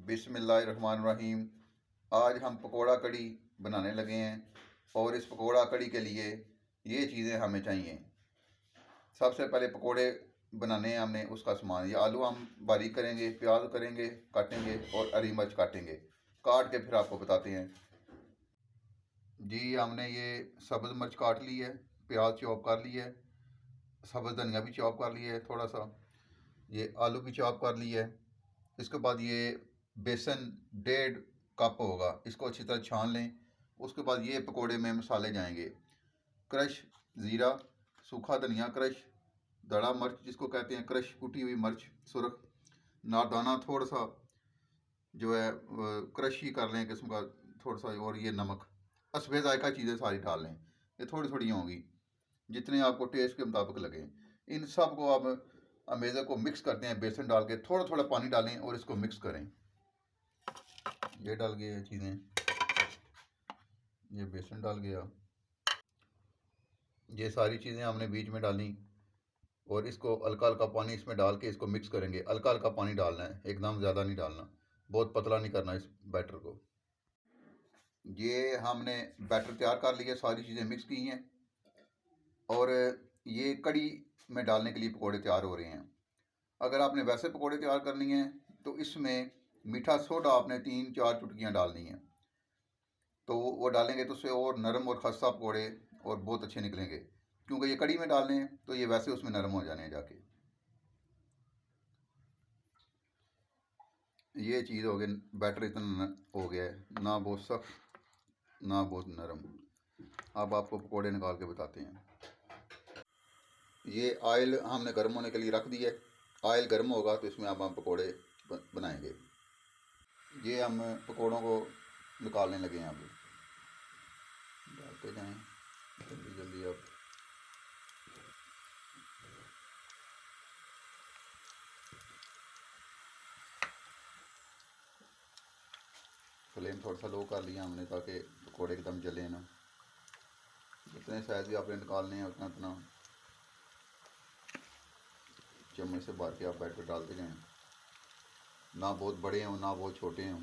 बिस्मिल्लाहिर्रहमानिर्रहीम। आज हम पकोड़ा कड़ी बनाने लगे हैं और इस पकोड़ा कड़ी के लिए ये चीज़ें हमें चाहिए। सबसे पहले पकोड़े बनाने हैं हमने, उसका सामान ये आलू हम बारीक करेंगे, प्याज करेंगे काटेंगे और हरी मिर्च काटेंगे। काट के फिर आपको बताते हैं। जी हमने ये सब्ज़ मिर्च काट ली है, प्याज चॉप कर ली है, सब्ज़ धनिया भी चॉप कर लिया है, थोड़ा सा ये आलू भी चॉप कर लिया है। इसके बाद ये बेसन 1.5 कप होगा, इसको अच्छी तरह छान लें। उसके बाद ये पकोड़े में मसाले जाएंगे। क्रश ज़ीरा, सूखा धनिया क्रश, दड़ा मिर्च जिसको कहते हैं क्रश, कुटी हुई मिर्च सुरख, नारदाना थोड़ा सा जो है क्रश ही कर लें किस्म का थोड़ा सा, और ये नमक। हस्बे जायका चीज़ें सारी डाल लें, ये थोड़ी थोड़ी होंगी जितने आपको टेस्ट के मुताबिक लगे। इन सब को आप अमेज़ा को मिक्स करते हैं, बेसन डाल के थोड़ा थोड़ा पानी डालें और इसको मिक्स करें। ये डाल गए चीज़ें, ये बेसन डाल गया, ये सारी चीज़ें हमने बीच में डाली और इसको हल्का हल्का पानी इसमें डाल के इसको मिक्स करेंगे। हल्का हल्का पानी डालना है, एकदम ज़्यादा नहीं डालना, बहुत पतला नहीं करना इस बैटर को। ये हमने बैटर तैयार कर लिया, सारी चीज़ें मिक्स की हैं और ये कड़ी में डालने के लिए पकोड़े तैयार हो रहे हैं। अगर आपने वैसे पकोड़े तैयार करनी हैं तो इसमें मीठा सोडा आपने 3-4 चुटकियाँ डालनी हैं, तो वो डालेंगे तो उससे और नरम और खस्ता पकोड़े और बहुत अच्छे निकलेंगे। क्योंकि ये कड़ी में डालने हैं तो ये वैसे उसमें नरम हो जाने हैं जाके। ये चीज़ हो गई, बैटर इतना हो गया है, ना बहुत सख्त ना बहुत नरम। अब आपको पकोड़े निकाल के बताते हैं। ये आयल हमने गर्म होने के लिए रख दिया है। आयल गर्म होगा तो इसमें अब हम पकोड़े बनाएंगे। ये हम पकोड़ों को निकालने लगे हैं। अब डालते जाएं जल्दी जल्दी। अब फ्लेम थोड़ा सा लो कर लिया हमने ताकि पकोड़े एकदम जले ना। जितने साइज़ भी आपने निकालने हैं उतना उतना चम्मच से भर के आप बैटर डालते जाएं, ना बहुत बड़े हों ना बहुत छोटे हों।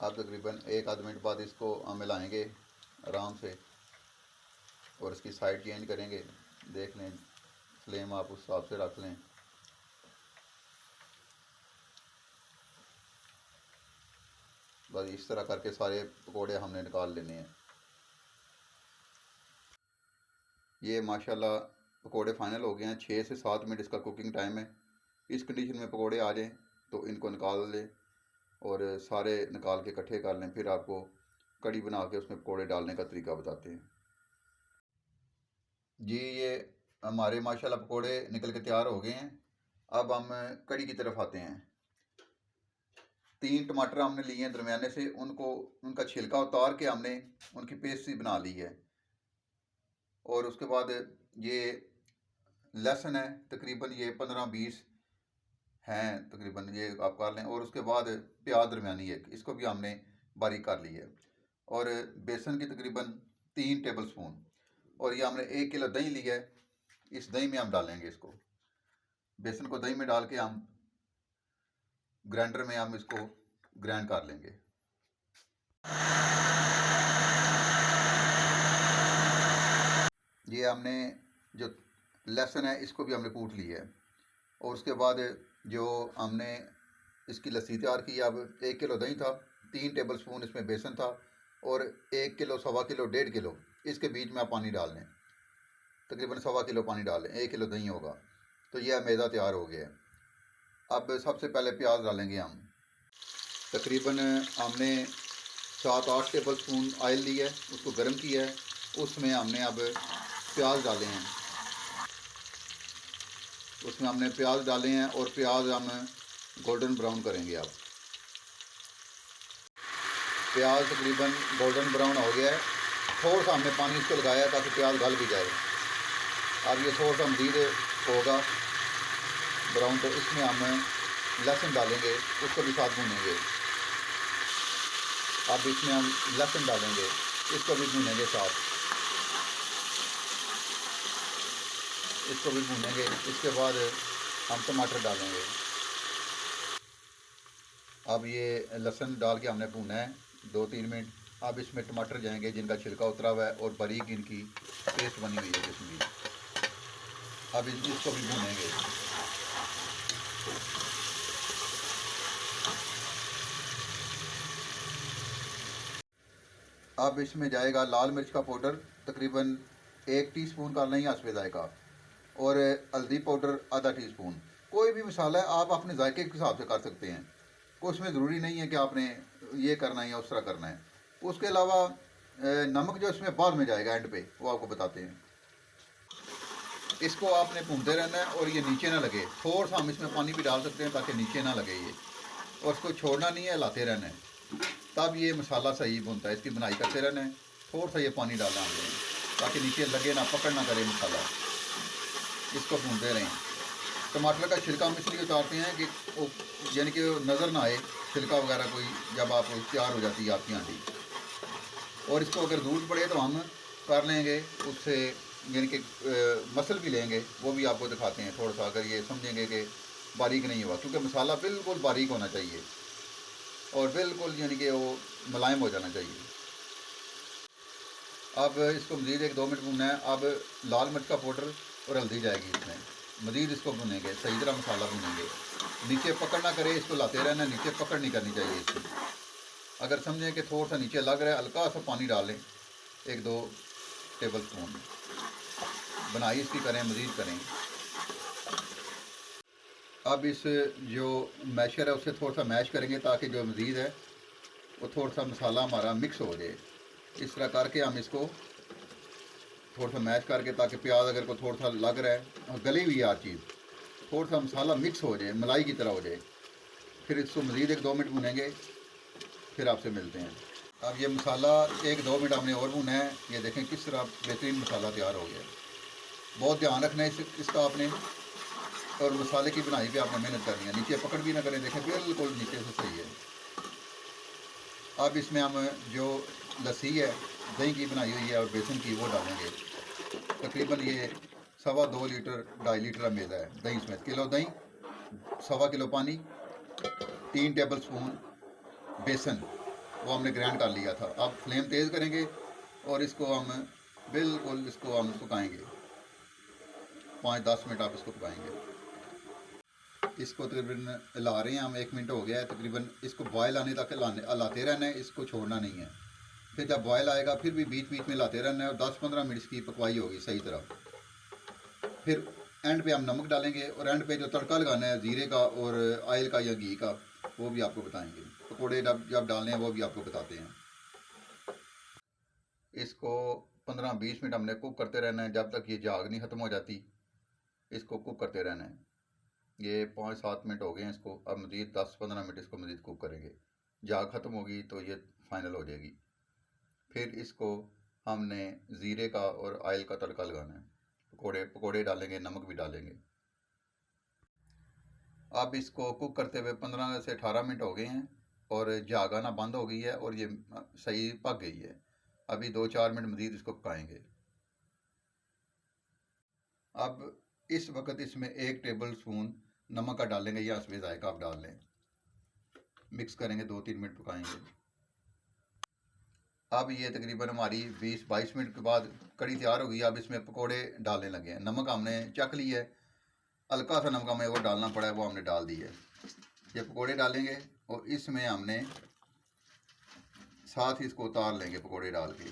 आप तकरीबन 1 आध मिनट बाद इसको हम मिलाएंगे आराम से और इसकी साइड चेंज करेंगे। देख लें, फ्लेम आप उस हिसाब से रख लें। बस इस तरह करके सारे पकोड़े हमने निकाल लेने हैं। ये माशाल्लाह पकोड़े फाइनल हो गए हैं। 6 से 7 मिनट इसका कुकिंग टाइम है। इस कंडीशन में पकोड़े आ जाएं तो इनको निकाल लें और सारे निकाल के इकट्ठे कर लें। फिर आपको कड़ी बना के उसमें पकोड़े डालने का तरीका बताते हैं। जी ये हमारे माशाल्लाह पकोड़े निकल के तैयार हो गए हैं। अब हम कड़ी की तरफ आते हैं। 3 टमाटर हमने लिए हैं दरमियाने से, उनको उनका छिलका उतार के हमने उनकी पेस्ट सी बना ली है। और उसके बाद ये लहसुन है, तकरीबन ये 15-20 हैं तकरीबन, ये आप कर लें। और उसके बाद प्याज दरमियानी एक, इसको भी हमने बारीक कर ली है। और बेसन की तकरीबन 3 टेबल स्पून। और ये हमने 1 किलो दही लिया है, इस दही में हम डालेंगे इसको। बेसन को दही में डाल के हम ग्राइंडर में हम इसको ग्राइंड कर लेंगे। ये हमने जो लहसुन है इसको भी हमने कूट लिया है। और उसके बाद जो हमने इसकी लस्सी तैयार की। अब 1 किलो दही था, 3 टेबल स्पून इसमें बेसन था और 1 किलो, 1.25 किलो, 1.5 किलो इसके बीच में आप पानी डाल लें। तकरीबन 1.25 किलो पानी डाल लें, 1 किलो दही होगा। तो यह मैदा तैयार हो गया है। अब सबसे पहले प्याज डालेंगे हम। तकरीबन हमने 7-8 टेबल स्पून ऑयल लिया है, उसको गर्म किया है, उसमें हमने अब प्याज डाले हैं। उसमें हमने प्याज डाले हैं और प्याज हम गोल्डन ब्राउन करेंगे। अब प्याज तकरीबन गोल्डन ब्राउन हो गया है। थोड़ा सा हमने पानी इसको लगाया ताकि प्याज गल भी जाए। अब ये थोड़ा सा मज़ीद होगा ब्राउन, तो इसमें हम लहसुन डालेंगे, उसको भी साथ भूनेंगे। अब इसमें हम लहसुन डालेंगे, इसको भी भूनेंगे साथ, इसको भी भूनेंगे। इसके बाद हम टमाटर डालेंगे। अब ये लहसुन डाल के हमने भूना है 2-3 मिनट। अब इसमें टमाटर जाएंगे जिनका छिलका उतरा हुआ है और बारीक इनकी पेस्ट बनी हुई है जिसमें। अब इसको भी भूनेंगे। अब इसमें जाएगा लाल मिर्च का पाउडर, तकरीबन 1 टीस्पून का नहीं हस्बे जाएगा, और हल्दी पाउडर आधा टीस्पून। कोई भी मसाला है आप अपने जायके के हिसाब से कर सकते हैं, कोई उसमें ज़रूरी नहीं है कि आपने ये करना है या उस तरह करना है। उसके अलावा नमक जो इसमें बाद में जाएगा एंड पे, वो आपको बताते हैं। इसको आपने भूनते रहना है और ये नीचे ना लगे। थोड़ा सा हम इसमें पानी भी डाल सकते हैं ताकि नीचे ना लगे ये, और इसको छोड़ना नहीं है, हिलाते रहना है, तब ये मसाला सही भूनता है। इसकी बनाई करते रहना है। थोड़ा सा ये पानी डालना हमने ताकि नीचे लगे ना, पकड़ ना करे मसाला। इसको भूनते रहें। टमाटर का छिलका हम इसलिए उतारते हैं कि वो यानी कि नज़र ना आए छिलका वगैरह कोई, जब आप तैयार हो जाती है आपकी आंटी। और इसको अगर ज़रूरत पड़े तो हम कर लेंगे उससे, यानी कि मसल भी लेंगे, वो भी आपको दिखाते हैं थोड़ा सा, अगर ये समझेंगे कि बारीक नहीं हुआ, क्योंकि मसाला बिल्कुल बारीक होना चाहिए और बिल्कुल यानी कि वो मुलायम हो जाना चाहिए। अब इसको मज़ीद 1-2 मिनट भूनना है। अब लाल मिर्च का पाउडर और हल्दी जाएगी इसमें, मज़ीद इसको भूनेंगे, सही तरह मसाला भूनेंगे। नीचे पकड़ ना करे, इसको लाते रहना, नीचे पकड़ नहीं करनी चाहिए इसकी। अगर समझें कि थोड़ा सा नीचे लग रहा है, हल्का सा पानी डालें, 1-2 टेबल स्पून। बनाई इसकी करें, मज़ीद करें। अब इस जो मैशर है उससे थोड़ा सा मैश करेंगे ताकि जो मज़ीद है वो थोड़ा सा मसाला हमारा मिक्स हो जाए। इस तरह करके हम इसको थोड़ा सा मैश करके, ताकि प्याज अगर को थोड़ा सा लग रहा है और गली हुई है हर चीज़, थोड़ा सा मसाला मिक्स हो जाए, मलाई की तरह हो जाए। फिर इसको मज़ीद 1-2 मिनट भुनेंगे, फिर आपसे मिलते हैं। अब ये मसाला 1-2 मिनट हमने और भुना है। ये देखें किस तरह बेहतरीन मसाला तैयार हो गया। बहुत ध्यान रखना है इसका आपने, और मसाले की बनाई पे आपने मेहनत करनी है, नीचे पकड़ भी ना करें। देखें बिल्कुल नीचे से सही है। अब इसमें हम जो लस्सी है दही की बनाई हुई है और बेसन की, वो डालेंगे। तकरीबन ये 2.25 लीटर 2.5 लीटर मैदा है दही, इसमें किलो दही, 1.25 किलो पानी, 3 टेबल स्पून बेसन, वो हमने ग्राइंड कर लिया था। अब फ्लेम तेज़ करेंगे और इसको हम बिल्कुल पकाएंगे। 5-10 मिनट आप इसको पकाएंगे। इसको तकरीबन हिला रहे हैं हम, 1 मिनट हो गया है तकरीबन। इसको बॉयल आने तक हिलाते रहना है, इसको छोड़ना नहीं है। फिर जब बॉयल आएगा फिर भी बीच बीच में हिलाते रहना है, और 10-15 मिनट की पकवाई होगी सही तरह। फिर एंड पे हम नमक डालेंगे, और एंड पे जो तड़का लगाना है ज़ीरे का और ऑयल का या घी का, वो भी आपको बताएंगे। पकौड़े जब डालने हैं वो भी आपको बताते हैं। इसको 15-20 मिनट हमने कुक करते रहना है, जब तक ये झाग नहीं ख़त्म हो जाती। इसको कुक करते रहना है। ये 5-7 मिनट हो गए हैं इसको। अब मज़ीद 10-15 मिनट इसको मज़ीद कुक करेंगे। झाग ख़त्म होगी तो ये फाइनल हो जाएगी। फिर इसको हमने ज़ीरे का और ऑयल का तड़का लगाना है। पकोड़े डालेंगे, नमक भी डालेंगे। अब इसको कुक करते हुए 15 से 18 मिनट हो गए हैं, और झाग आना बंद हो गई है और ये सही पक गई है। अभी 2-4 मिनट मज़ीद इसको पकाएंगे। अब इस वक्त इसमें 1 टेबल स्पून नमक का डालेंगे, या इसमें जायका आप डाल लें। मिक्स करेंगे, 2-3 मिनट पकाएंगे। अब ये तकरीबन हमारी 20-22 मिनट के बाद कड़ी तैयार हो गई। अब इसमें पकोड़े डालने लगे हैं। नमक हमने चख लिया है, हल्का सा नमक हमें वो डालना पड़ा है, वो हमने डाल दिया है। ये पकोड़े डालेंगे और इसमें हमने साथ ही इसको उतार लेंगे पकोड़े डाल के।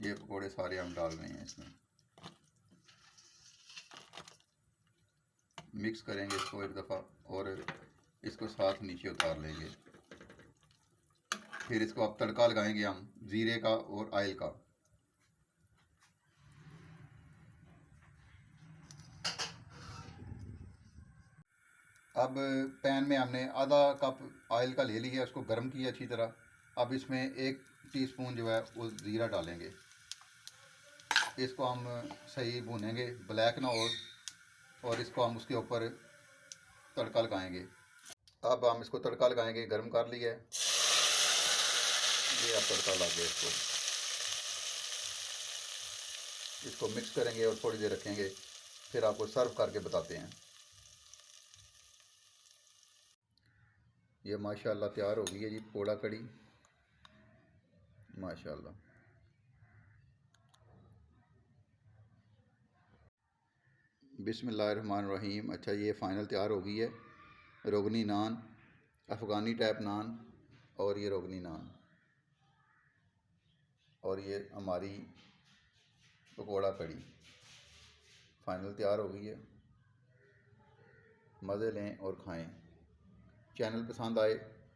ये पकोड़े सारे हम डाल रहे हैं इसमें। मिक्स करेंगे इसको एक दफ़ा, और इसको साथ नीचे उतार लेंगे। फिर इसको अब तड़का लगाएंगे हम ज़ीरे का और ऑयल का। अब पैन में हमने आधा कप ऑयल का ले लिया, उसको गर्म किया अच्छी तरह। अब इसमें 1 टीस्पून जो है वो ज़ीरा डालेंगे। इसको हम सही भूनेंगे, ब्लैक ना हो, और इसको हम उसके ऊपर तड़का लगाएंगे। अब हम इसको तड़का लगाएंगे। गर्म कर लिया है, ये अब तड़का लग गया। इसको मिक्स करेंगे और थोड़ी देर रखेंगे, फिर आपको सर्व करके बताते हैं। ये माशाल्लाह तैयार हो गई है जी पकौड़ा कड़ी, माशाल्लाह। बिस्मिल्लाहिर्रहमानिर्रहीम। अच्छा, ये फ़ाइनल तैयार हो गई है। रोगनी नान, अफ़गानी टाइप नान, और ये रोगनी नान, और ये हमारी पकौड़ा कड़ी फ़ाइनल तैयार हो गई है। मज़े लें और खाएं। चैनल पसंद आए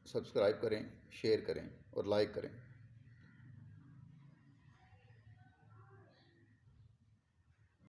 सब्सक्राइब करें, शेयर करें और लाइक करें।